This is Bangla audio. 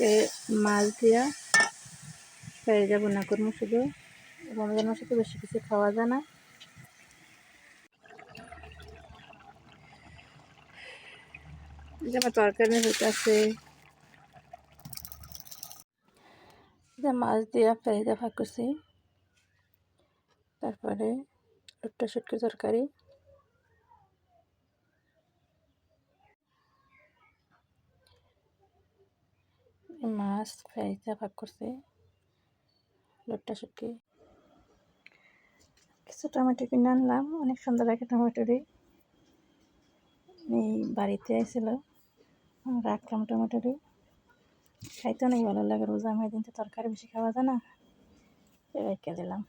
আজকে মাছ দিয়া ফ্রাইজা বোনা করবো। শুধু রমজান মাসে তো বেশি কিছু খাওয়া যায় না। যেমন তরকারি হইতেছে, মাছ দিয়া ফ্রাইজা ভাগ করছি। তারপরে একটা শুটকি তরকারি, মাছ ফ্রাইজা ভাগ করছি, লোট্টা শুটকি, কিছু টমেটো কিনে আনলাম। অনেক সুন্দর একটা টমেটোরি এই বাড়িতে আইছিল, রাখলাম টমেটোরি। খাইতে অনেক ভালো লাগে। রোজা মেয়ে দিন তো তরকারি বেশি খাওয়া যায় না, রেখে দিলাম।